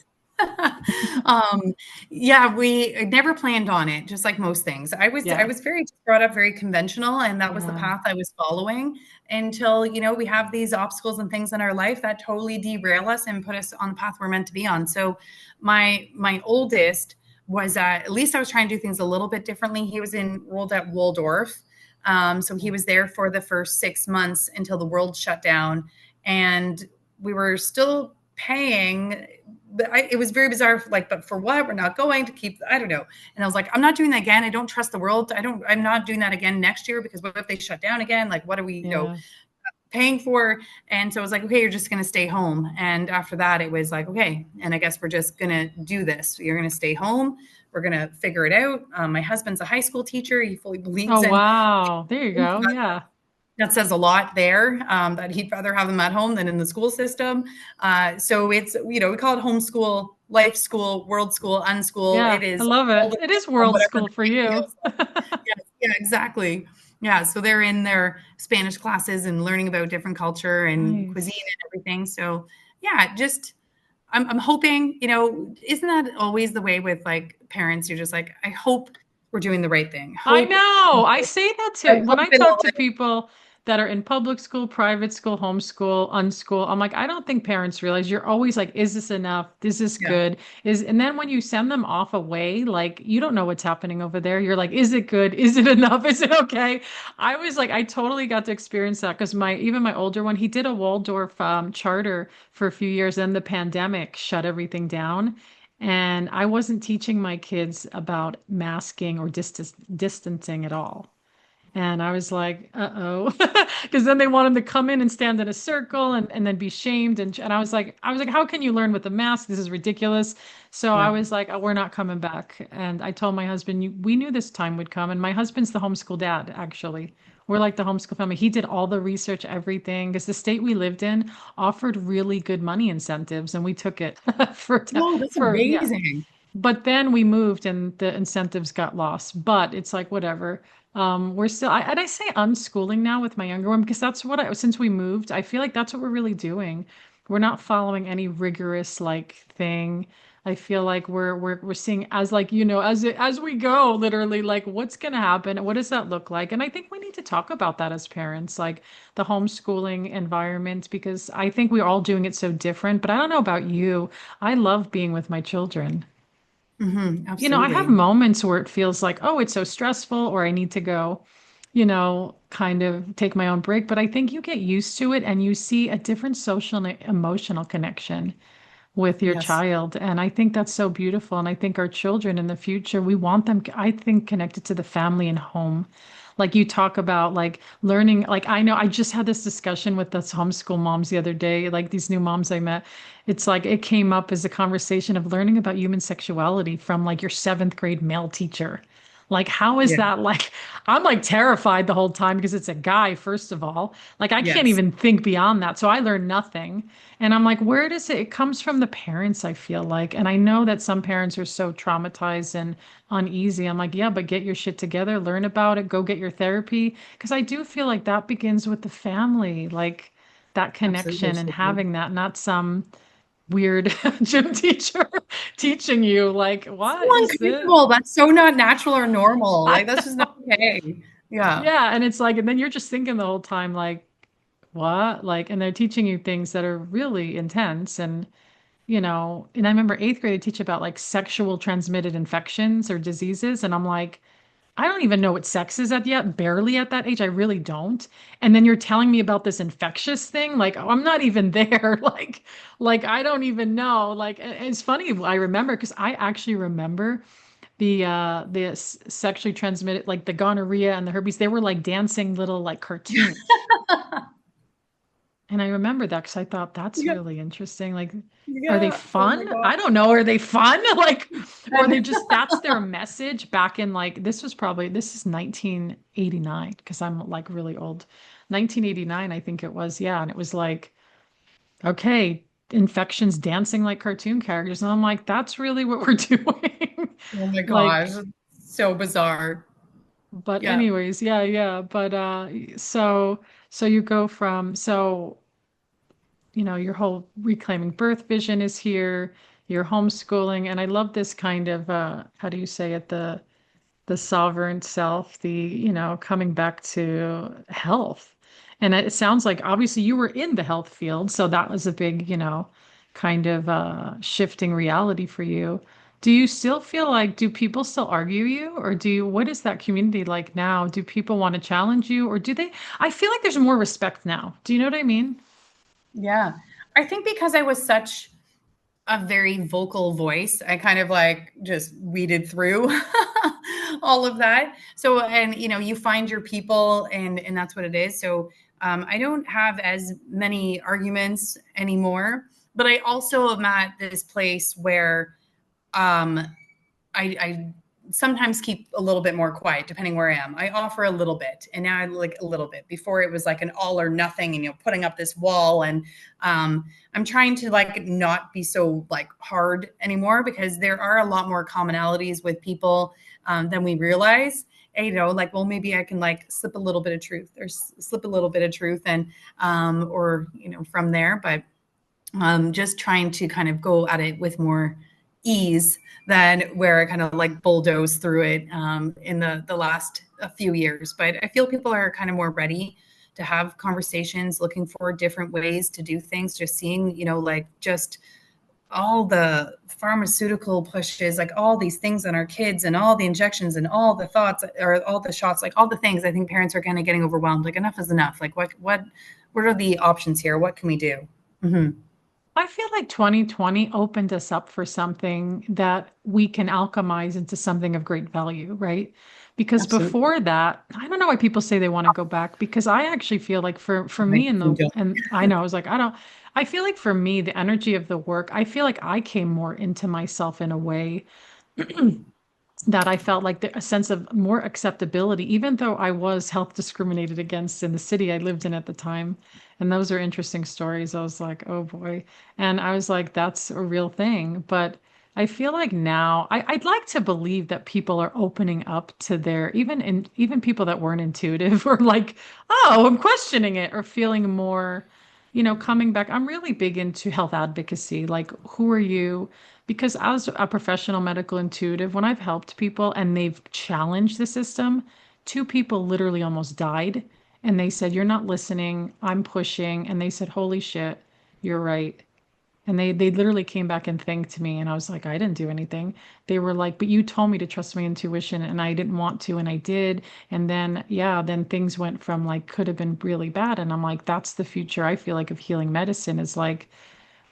um yeah, we never planned on it, just like most things. I Yeah, was very just brought up very conventional, and that was the yeah, path I was following until, we have these obstacles and things in our life that totally derail us and put us on the path we're meant to be on. So my oldest was at least I was trying to do things a little bit differently. He was enrolled at Waldorf. So he was there for the first 6 months until the world shut down. And we were still paying. It was very bizarre. Like, but for what? We're not going to keep. I don't know. And I was like, I'm not doing that again. I don't trust the world. I'm not doing that again next year because what if they shut down again? Like, what are we, yeah. paying for? And so I was like, okay, you're just going to stay home. And after that, it was like, okay, and I guess we're just going to do this. You're going to stay home. We're going to figure it out. My husband's a high school teacher. He fully Oh, believes in wow. There you go. Yeah. that says a lot there, that he'd rather have them at home than in the school system. So it's, we call it homeschool, life school, world school, unschool. Yeah, It I is love all it. It depending is on world whatever school the for kid you. feels like. Yeah, yeah, exactly. Yeah, so they're in their Spanish classes and learning about different culture and cuisine Nice. and everything. So yeah, just I'm hoping, isn't that always the way with like parents? You're just like, I hope we're doing the right thing. I Hope, know. I say that I too. When hope I talk it'll, to people that are in public school, private school, homeschool, unschool, I'm like, I don't think parents realize you're always like, is this enough? Is this yeah. good? And then when you send them off away, like you don't know what's happening over there. You're like, is it good? Is it enough? Is it okay? I was like, I totally got to experience that because even my older one, he did a Waldorf charter for a few years, then the pandemic shut everything down. And I wasn't teaching my kids about masking or distancing at all. And I was like, uh-oh. Because then they want them to come in and stand in a circle and then be shamed. And I was like, how can you learn with a mask? This is ridiculous. So I Yeah. was like, oh, we're not coming back. And I told my husband, we knew this time would come. And my husband's the homeschool dad, actually. We're like the homeschool family. He did all the research, everything, because the state we lived in offered really good money incentives, and we took it Oh, that's yeah. amazing. But then we moved and the incentives got lost. But it's like whatever. We're still, and I say unschooling now with my younger one because that's since we moved, I feel like that's what we're really doing. We're not following any rigorous like thing. I feel like we're seeing as like, as we go, literally, like what's gonna happen? What does that look like? And I think we need to talk about that as parents, like the homeschooling environment, because I think we're all doing it so different. But I don't know about you. I love being with my children. I have Absolutely. moments where it feels like, oh, it's so stressful, or I need to go, kind of take my own break. But I think you get used to it and you see a different social and emotional connection with your Yes. child. And I think that's so beautiful. And I think our children in the future, we want them, I think, connected to the family and home. Like you talk about like learning, like I know I just had this discussion with this homeschool moms the other day, like these new moms I met. It's like it came up as a conversation of learning about human sexuality from like your seventh grade male teacher. Like, how is Yeah. that like? I'm like terrified the whole time because it's a guy, first of all. Like, I can't Yes. even think beyond that. So I learned nothing. And I'm like, where does it? It comes from the parents, I feel like. And I know that some parents are so traumatized and uneasy. I'm like, yeah, but get your shit together, learn about it, go get your therapy. Because I do feel like that begins with the family, like that Absolutely. connection and having that, not some weird gym teacher teaching you, like, So what is this? uncomfortable. That's so not natural or normal. Like that's just not okay. Yeah. Yeah, and it's like, and then you're just thinking the whole time, like, what? Like, and they're teaching you things that are really intense. And, and I remember eighth grade, they teach about like sexual transmitted infections or diseases. And I'm like, I don't even know what sex is at yet, barely at that age. I really don't. And then you're telling me about this infectious thing. Like, oh, I'm not even there. Like I don't even know. Like, it's funny. I remember because I actually remember the sexually transmitted, like the gonorrhea and the herpes, they were like dancing little like cartoons. And I remember that because I thought that's Yeah. really interesting. Like, are they Yeah. Oh my fun? God. I don't know. Are they fun? Like, or And they just, that's their message back in like, this is 1989 because I'm like really old. 1989, I think it was. Yeah. And it was like, okay, infections dancing like cartoon characters. And I'm like, that's really what we're doing. oh my gosh. Like, So bizarre. but Yeah. anyways, yeah, yeah. But so you go from your whole reclaiming birth vision is here, you're homeschooling, and I love this kind of how do you say it, the sovereign self, coming back to health. And it sounds like obviously you were in the health field, so that was a big, kind of shifting reality for you. Do you still feel like, do people still argue you, or what is that community like now? Do people want to challenge you, or do they? I feel like there's more respect now. Do you know what I mean? Yeah. I think because I was such a very vocal voice, I kind of like just weeded through all of that. So, and you find your people and that's what it is. So, I don't have as many arguments anymore, but I also am at this place where um, I sometimes keep a little bit more quiet depending where I am. I offer a little bit, and now I like a little bit. Before it was like an all or nothing, and putting up this wall. And I'm trying to like not be so like hard anymore because there are a lot more commonalities with people than we realize. And, like, well, maybe I can like slip a little bit of truth or slip a little bit of truth, and or from there, but just trying to kind of go at it with more ease than where I kind of like bulldoze through it in the last a few years. But I feel people are kind of more ready to have conversations, looking for different ways to do things, just seeing, like just all the pharmaceutical pushes, like all these things on our kids and all the injections and all the thoughts or all the shots, like all the things. I think parents are kind of getting overwhelmed. Like enough is enough. Like what are the options here? What can we do? Mm-hmm. I feel like 2020 opened us up for something that we can alchemize into something of great value, right? Because Absolutely. before that, I don't know why people say they want to go back because I actually feel like for I me do don't. and I know I was like I feel like for me the energy of the work, I feel like I came more into myself in a way that I felt like a sense of more acceptability, even though I was health discriminated against in the city I lived in at the time. And those are interesting stories. I was like, oh boy. And I was like, that's a real thing. But I feel like now I'd like to believe that people are opening up to even people that weren't intuitive or like, oh, I'm questioning it or feeling more, coming back. I'm really big into health advocacy. Like, who are you? Because as a professional medical intuitive, when I've helped people and they've challenged the system, two people literally almost died. And they said, you're not listening. I'm pushing. And they said, holy shit, you're right. And they literally came back and thanked me. And I was like, I didn't do anything. They were like, but you told me to trust my intuition and I didn't want to. And I did. And then, yeah, then things went from like could have been really bad. And I'm like, that's the future I feel like of healing medicine is like,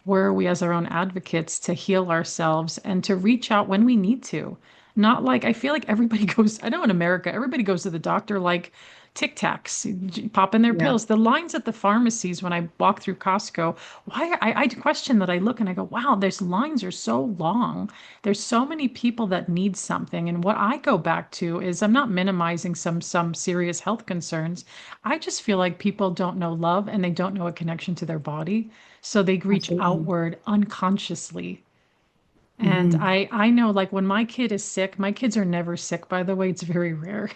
where are we as our own advocates to heal ourselves and to reach out when we need to? Not like I feel like everybody goes, I know in America, everybody goes to the doctor like Tic Tacs, pop in their Yeah. pills. The lines at the pharmacies when I walk through Costco, I question that. I look and I go, wow, those lines are so long. There's so many people that need something. And what I go back to is I'm not minimizing some serious health concerns. I just feel like people don't know love and they don't know a connection to their body. So they reach Absolutely. outward unconsciously. And Hmm. I know like when my kid is sick, my kids are never sick, by the way, it's very rare.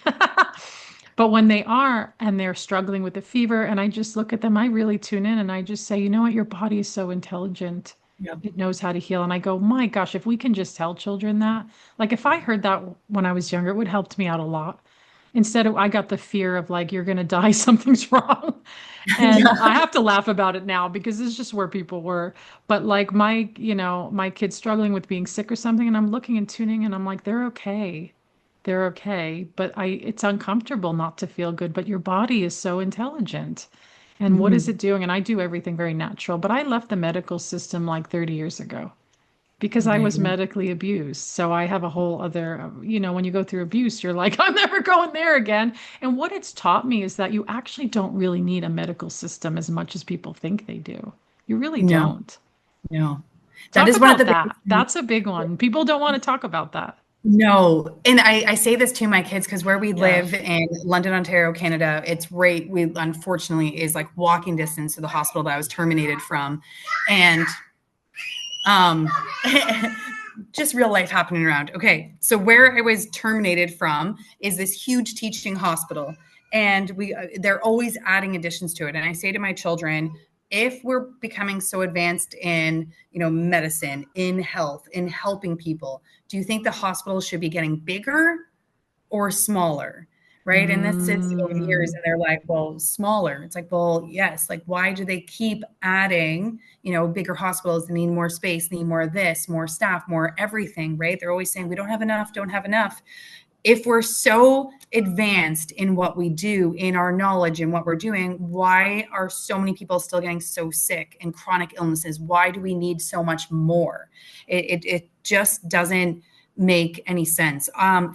But when they are and they're struggling with a fever, and I just look at them, I really tune in and I just say, you know what, your body is so intelligent. Yeah. It knows how to heal. And I go, my gosh, if we can just tell children that, like if I heard that when I was younger, it would help me out a lot. Instead of I got the fear of like, you're gonna die, something's wrong. And Yeah. I have to laugh about it now because it's just where people were. But like my kid's struggling with being sick or something, and I'm looking and tuning and I'm like, they're okay. They're okay. But it's uncomfortable not to feel good, but your body is so intelligent. And what is Hmm. it doing? And I do everything very natural, but I left the medical system like 30 years ago because I There was you go. medically abused. So I have a whole other, when you go through abuse, you're like, I'm never going there again. And what it's taught me is that you actually don't really need a medical system as much as people think they do. You really No, don't. no. That Talk is one of about the biggest that. things. That's a big one. People don't want to talk about that. No, and I say this to my kids because where we Yeah. live in London, Ontario, Canada, it's right. We unfortunately is like walking distance to the hospital that I was terminated from, and um, just real life happening around. Okay, so where I was terminated from is this huge teaching hospital, and they're always adding additions to it. And I say to my children, if we're becoming so advanced in medicine, in health, in helping people, do you think the hospital should be getting bigger or smaller? Right. And this is years Mm, and they're like, well, smaller. It's like, well, yes. Like, why do they keep adding, bigger hospitals? They need more space, need more of this, more staff, more everything. Right. They're always saying we don't have enough, don't have enough. If we're so advanced in what we do, in our knowledge and what we're doing, why are so many people still getting so sick and chronic illnesses? Why do we need so much more? It just doesn't make any sense.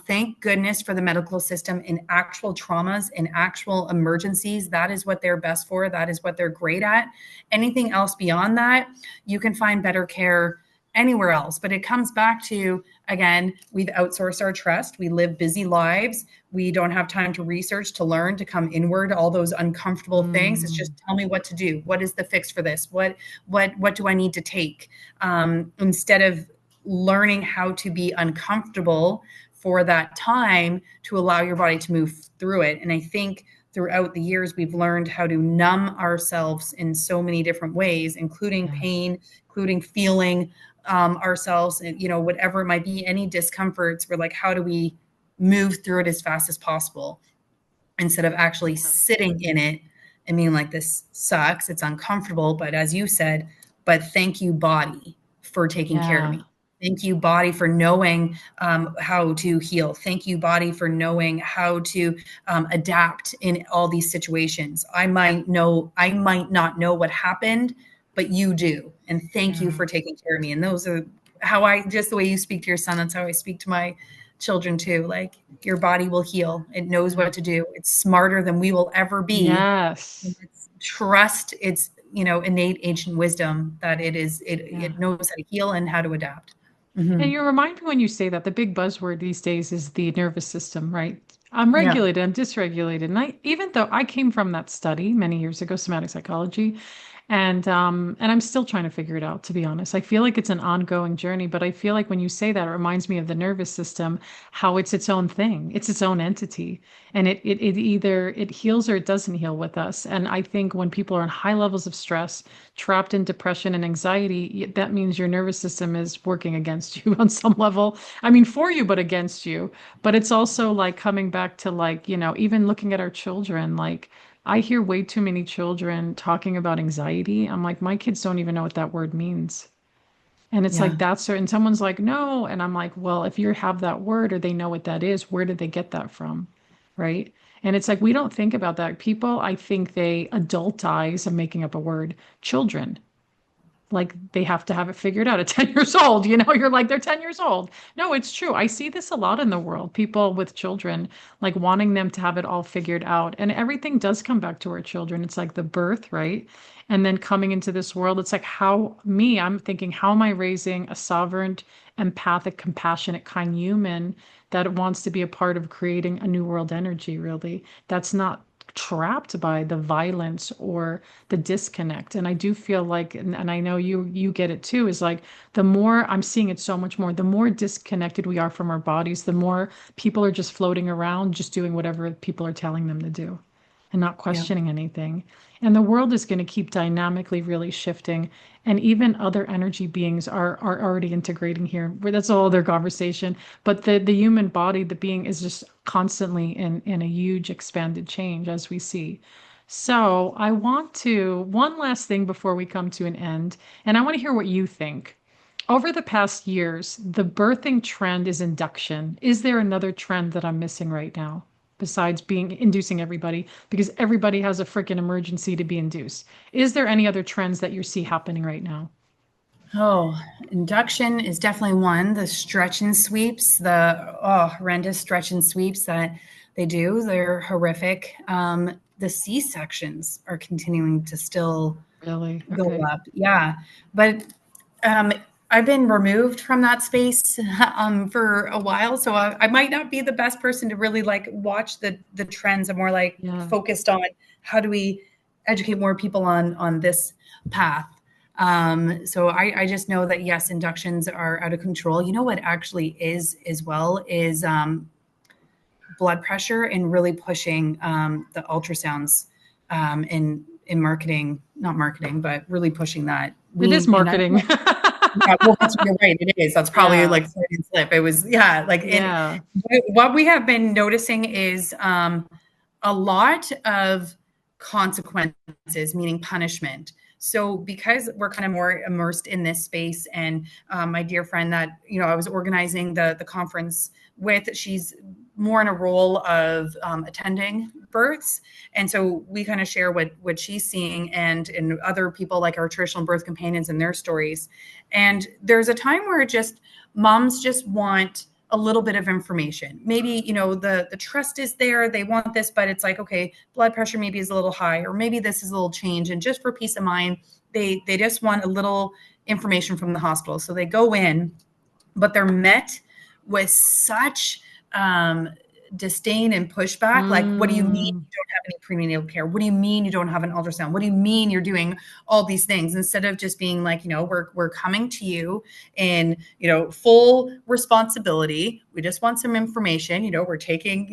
Thank goodness for the medical system in actual traumas, in actual emergencies. That is what they're best for. That is what they're great at. Anything else beyond that, you can find better care anywhere else. But it comes back to, again, we've outsourced our trust. We live busy lives. We don't have time to research, to learn, to come inward, all those uncomfortable things. It's mm, just tell me what to do. What is the fix for this? What do I need to take? Instead of learning how to be uncomfortable for that time to allow your body to move through it. And I think throughout the years, we've learned how to numb ourselves in so many different ways, including yes. pain, including feeling ourselves, and whatever it might be, any discomforts. We're like, how do we move through it as fast as possible instead of actually Yeah. sitting in it and being like, this sucks, it's uncomfortable, but as you said, but thank you, body, for taking care of Yeah. me. Thank you, body, for knowing how to heal. Thank you, body, for knowing how to adapt in all these situations. I might not know what happened, but you do. And thank you Yeah. for taking care of me. And those are just the way you speak to your son, that's how I speak to my children too. Like, your body will heal. It knows Yeah. what to do. It's smarter than we will ever be. Yes. It's trust its innate ancient wisdom that Yeah. it knows how to heal and how to adapt. And Hmm. you remind me when you say that the big buzzword these days is the nervous system, right? I'm Yeah. regulated, I'm dysregulated. And even though I came from that study many years ago, somatic psychology, and I'm still trying to figure it out, to be honest. I feel like it's an ongoing journey, but I feel like when you say that, it reminds me of the nervous system, how it's its own thing, it's its own entity. And it either it heals or it doesn't heal with us. And I think when people are in high levels of stress, trapped in depression and anxiety, that means your nervous system is working against you on some level. I mean, for you, but against you. But it's also like coming back to like, even looking at our children, like I hear way too many children talking about anxiety. I'm like, my kids don't even know what that word means. And it's like Yeah. that's certain someone's like, no. And I'm like, well, if you have that word or they know what that is, where did they get that from? Right. And it's like we don't think about that. People, I think they adultize, I'm making up a word, children. like they have to have it figured out at 10 years old. You're like, they're 10 years old. No, it's true. I see this a lot in the world. People with children, like wanting them to have it all figured out. And everything does come back to our children. It's like the birth, right? And then coming into this world, it's like I'm thinking, how am I raising a sovereign, empathic, compassionate, kind human that wants to be a part of creating a new world energy, really? That's not trapped by the violence or the disconnect. And I do feel like, and I know you get it too, is like the more I'm seeing it so much more, the more disconnected we are from our bodies, the more people are just floating around, just doing whatever people are telling them to do and not Yeah. questioning anything. And the world is going to keep dynamically really shifting. And even other energy beings are already integrating here. That's a whole other conversation. But the human body, the being is just constantly in a huge expanded change as we see. So I want to, one last thing before we come to an end, and I want to hear what you think. Over the past years, the birthing trend is induction. Is there another trend that I'm missing right now besides being inducing everybody? Because everybody has a freaking emergency to be induced. Is there any other trends that you see happening right now? Oh, induction is definitely one. The stretch and sweeps, the horrendous stretch and sweeps that they do, they're horrific. The C-sections are continuing to still Really? go Okay. up. Yeah. But um, I've been removed from that space for a while, so I might not be the best person to really like watch the trends. I'm more like Yeah. focused on how do we educate more people on this path. So I just know that yes, inductions are out of control. You know what actually is as well is blood pressure and really pushing the ultrasounds in marketing, not marketing, but really pushing that. It is We and I marketing. yeah, well, you're right. It is. That's probably Yeah. like Freudian slip. It was, yeah, like it. Yeah. What we have been noticing is a lot of consequences, meaning punishment. So because we're kind of more immersed in this space, and my dear friend that I was organizing the conference with, she's more in a role of attending births, and so we kind of share what she's seeing and other people like our traditional birth companions and their stories. And there's a time where just moms just want a little bit of information. Maybe, the trust is there, they want this, but it's like, okay, blood pressure maybe is a little high, or maybe this is a little change. And just for peace of mind, they just want a little information from the hospital. So they go in, but they're met with such disdain and pushback. Like, what do you mean Mm. you don't have any prenatal care? What do you mean you don't have an ultrasound? What do you mean you're doing all these things? Instead of just being like, we're coming to you in, full responsibility. We just want some information. We're taking,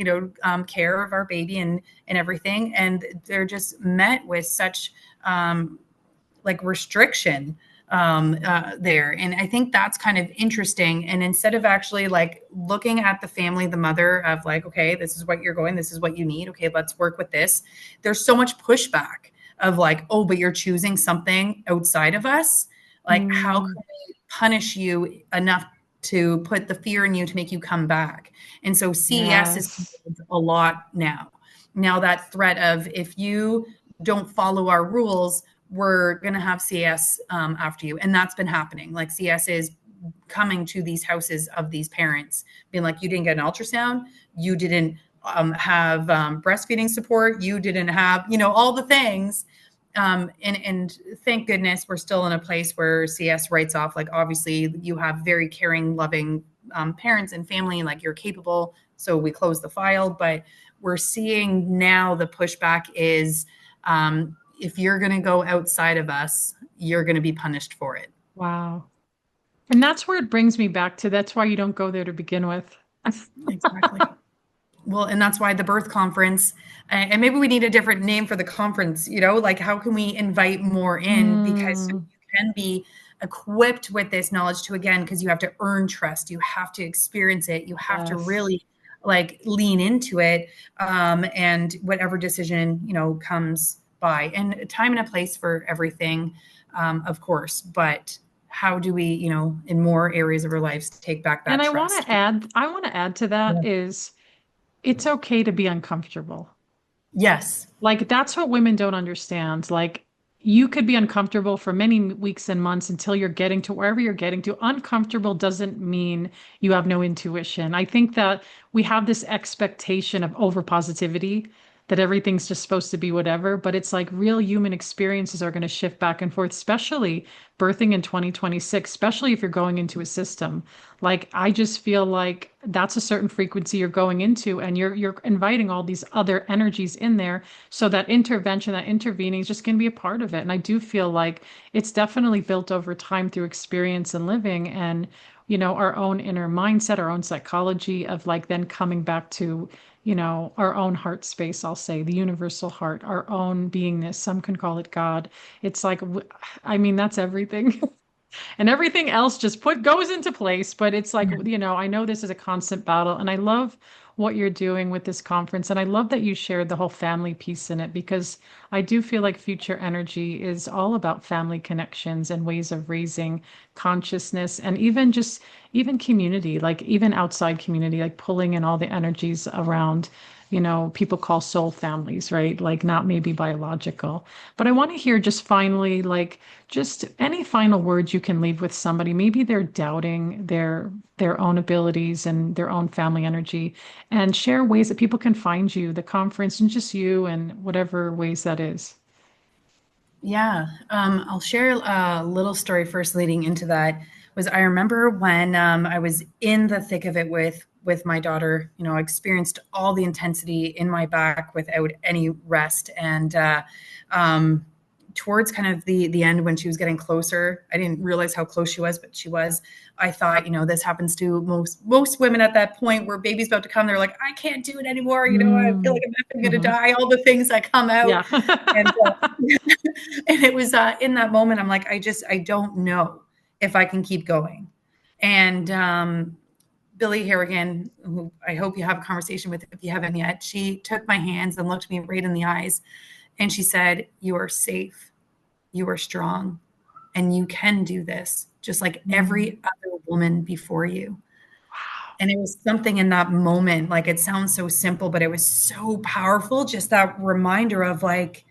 care of our baby and everything. And they're just met with such like restriction there. And I think that's kind of interesting. And instead of actually like looking at the family, the mother of like, okay, this is what you're going, this is what you need. Okay, let's work with this. There's so much pushback of like, oh, but you're choosing something outside of us. Like, how can Mm. we punish you enough to put the fear in you to make you come back? And so CES is Yes. a lot now. Now that threat of if you don't follow our rules, we're going to have CS after you. And that's been happening. Like CS is coming to these houses of these parents being like, you didn't get an ultrasound. You didn't have breastfeeding support. You didn't have, all the things. And thank goodness we're still in a place where CS writes off, like, obviously you have very caring, loving parents and family, and like you're capable. So we close the file, but we're seeing now the pushback is, if you're going to go outside of us, you're going to be punished for it. Wow. And that's where it brings me back to that's why you don't go there to begin with. Exactly. Well, and that's why the birth conference, and maybe we need a different name for the conference, like how can we invite more in? Because Mm. you can be equipped with this knowledge to, again, because you have to earn trust, you have to experience it, you have to Yes. really like lean into it. And whatever decision, comes by, and a time and a place for everything, of course. But how do we, in more areas of our lives, take back And that trust? I want to add to that Yeah. is it's okay to be uncomfortable. Yes. Like that's what women don't understand. Like you could be uncomfortable for many weeks and months until you're getting to wherever you're getting to. Uncomfortable doesn't mean you have no intuition. I think that we have this expectation of over positivity, that everything's just supposed to be whatever, but it's like real human experiences are going to shift back and forth, especially birthing in 2026, especially if you're going into a system. Like I just feel like that's a certain frequency you're going into, and you're inviting all these other energies in there. So that intervention, that intervening is just going to be a part of it. And I do feel like it's definitely built over time through experience and living and, our own inner mindset, our own psychology of like then coming back to, our own heart space, I'll say, the universal heart, our own beingness. Some can call it God. It's like, I mean, that's everything. And everything else just put goes into place. But it's like, I know this is a constant battle, and I love what you're doing with this conference. And I love that you shared the whole family piece in it because I do feel like future energy is all about family connections and ways of raising consciousness and even community, like even outside community, like pulling in all the energies around, people call soul families, right? Like not maybe biological. But I want to hear just finally, like, just any final words you can leave with somebody. Maybe they're doubting their own abilities and their own family energy, and share ways that people can find you, the conference, and just you, and whatever ways that is. Yeah, I'll share a little story first leading into that. Was I remember when I was in the thick of it with my daughter, I experienced all the intensity in my back without any rest. And towards kind of the end when she was getting closer, I didn't realize how close she was, but she was. I thought, this happens to most women at that point where baby's about to come. They're like, I can't do it anymore. I feel like I'm going to Mhm. die. All the things that come out. Yeah. And and it was in that moment, I'm like, I don't know if I can keep going. And Billy Harrigan, who I hope you have a conversation with if you haven't yet, she took my hands and looked me right in the eyes. And she said, you are safe, you are strong, and you can do this just like Mm. every other woman before you. And it was something in that moment, like it sounds so simple, but it was so powerful. Just that reminder of like,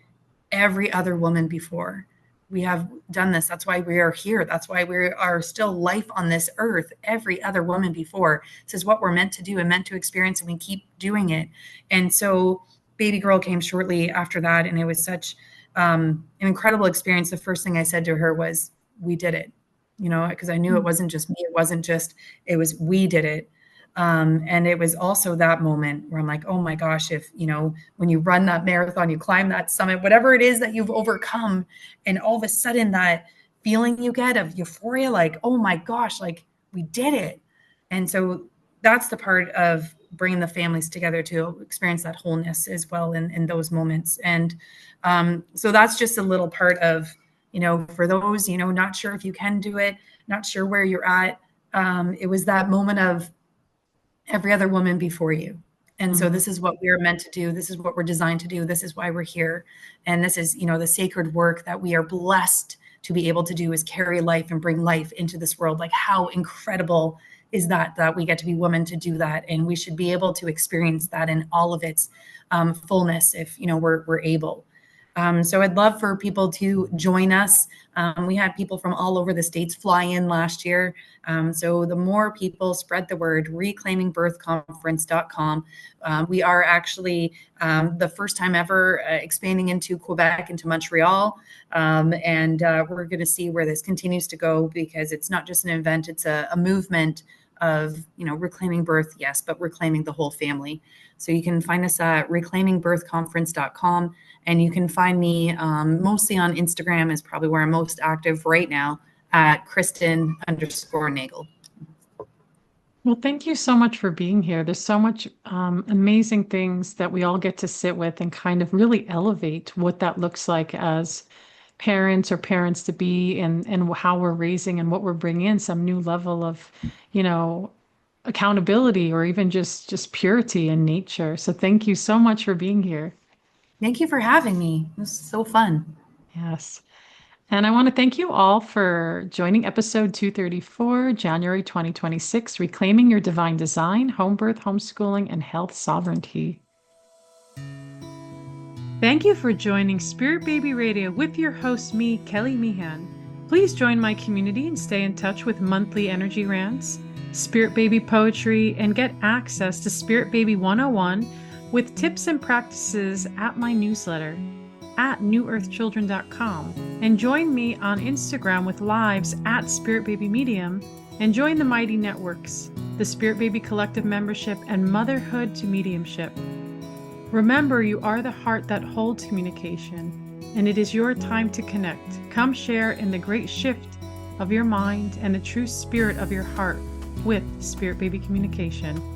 every other woman before. We have done this. That's why we are here. That's why we are still life on this earth. Every other woman before. This is what we're meant to do and meant to experience, and we keep doing it. And so, baby girl came shortly after that, and it was such an incredible experience. The first thing I said to her was, "We did it," because I knew it wasn't just me. It wasn't just. It was we did it. And it was also that moment where I'm like, oh my gosh, if, when you run that marathon, you climb that summit, whatever it is that you've overcome, and all of a sudden that feeling you get of euphoria, like, oh my gosh, like we did it. And so that's the part of bringing the families together to experience that wholeness as well in those moments. And so that's just a little part of, for those, not sure if you can do it, not sure where you're at. It was that moment of, every other woman before you. And so Mhm. this is what we're meant to do. This is what we're designed to do. This is why we're here. And this is, the sacred work that we are blessed to be able to do, is carry life and bring life into this world. Like how incredible is that we get to be women to do that. And we should be able to experience that in all of its fullness if, we're able. So I'd love for people to join us. We had people from all over the states fly in last year. So the more people spread the word, reclaimingbirthconference.com. We are actually the first time ever expanding into Quebec, into Montreal. And we're going to see where this continues to go, because it's not just an event, it's a movement of, reclaiming birth, yes, but reclaiming the whole family. So you can find us at reclaimingbirthconference.com. And you can find me mostly on Instagram, is probably where I'm most active right now, at Kristen_Nagle. Well, thank you so much for being here. There's so much amazing things that we all get to sit with and kind of really elevate what that looks like as parents or parents to be, and how we're raising and what we're bringing in, some new level of, you know, accountability or even just purity in nature. So thank you so much for being here. Thank you for having me. This is so fun. Yes. And I want to thank you all for joining episode 234, January 2026, Reclaiming Your Divine Design, Home Birth, Homeschooling, and Health Sovereignty. Thank you for joining Spirit Baby Radio with your host, me, Kelly Meehan. Please join my community and stay in touch with monthly energy rants, Spirit Baby poetry, and get access to Spirit Baby 101 with tips and practices at my newsletter at newearthchildren.com. And join me on Instagram with lives at Spirit Baby Medium, and join the Mighty Networks, the Spirit Baby Collective membership, and Motherhood to Mediumship. Remember, you are the heart that holds communication, and it is your time to connect. Come share in the great shift of your mind and the true spirit of your heart with Spirit Baby Communication.